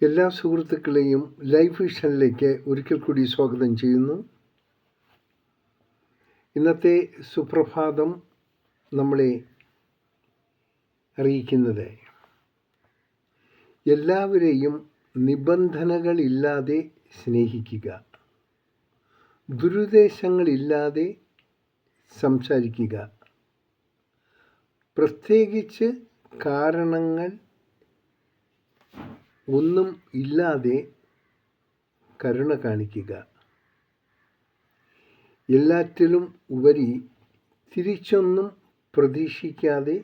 എല്ലാ സുഹൃത്തുക്കളെയും ലൈഫ് വിഷനിലേക്ക് ഒരിക്കൽ കൂടി സ്വാഗതം ചെയ്യുന്നു. ഇന്നത്തെ സുപ്രഭാതം നമ്മളെ അറിയിക്കുന്നത് എല്ലാവരെയും നിബന്ധനകളില്ലാതെ സ്നേഹിക്കുക, ദുരുദ്ദേശങ്ങളില്ലാതെ സംസാരിക്കുക, പ്രത്യേകിച്ച് കാരണങ്ങൾ ഒന്നും ഇല്ലാതെ കരുണ കാണിക്കുക, എല്ലാറ്റിലും ഉപരി തിരിച്ചൊന്നും പ്രതീക്ഷിക്കാതെ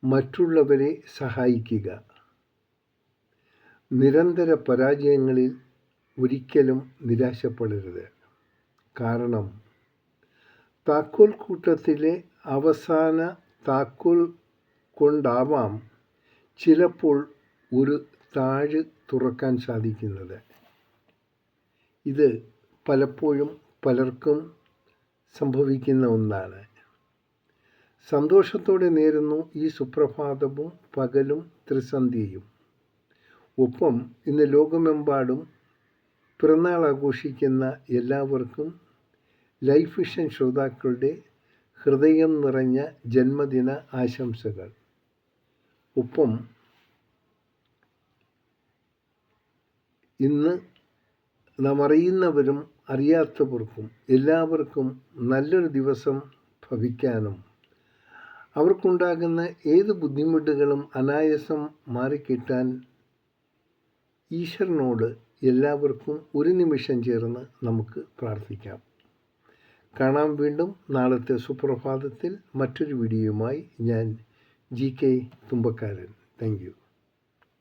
മറ്റുള്ളവരെ സഹായിക്കുക. നിരന്തര പരാജയങ്ങളിൽ ഒരിക്കലും നിരാശപ്പെടരുത്. കാരണം താക്കോൽ കൂട്ടത്തിലെ അവസാന താക്കോൽ കൊണ്ടാവാം ചിലപ്പോൾ ഒരു താഴ് തുറക്കാൻ സാധിക്കുന്നത്. ഇത് പലപ്പോഴും പലർക്കും സംഭവിക്കുന്ന ഒന്നാണ്. സന്തോഷത്തോടെ നേരുന്നു ഈ സുപ്രഭാതവും പകലും ത്രിസന്ധ്യയും. ഒപ്പം ഇന്ന് ലോകമെമ്പാടും പിറന്നാൾ ആഘോഷിക്കുന്ന എല്ലാവർക്കും ലൈഫ് വിഷൻ ശ്രോതാക്കളുടെ ഹൃദയം നിറഞ്ഞ ജന്മദിന ആശംസകൾ. ഒപ്പം ഇന്ന് നാം അറിയുന്നവരും അറിയാത്തവർക്കും എല്ലാവർക്കും നല്ലൊരു ദിവസം ഭവിക്കാനും അവർക്കുണ്ടാകുന്ന ഏത് ബുദ്ധിമുട്ടുകളും അനായാസം മാറിക്കിട്ടാൻ ഈശ്വരനോട് എല്ലാവർക്കും ഒരു നിമിഷം ചേർന്ന് നമുക്ക് പ്രാർത്ഥിക്കാം. കാണാം വീണ്ടും നാളത്തെ സുപ്രഭാതത്തിൽ മറ്റൊരു വീഡിയോയുമായി. ഞാൻ GK തുമ്പക്കാരൻ. Thank you.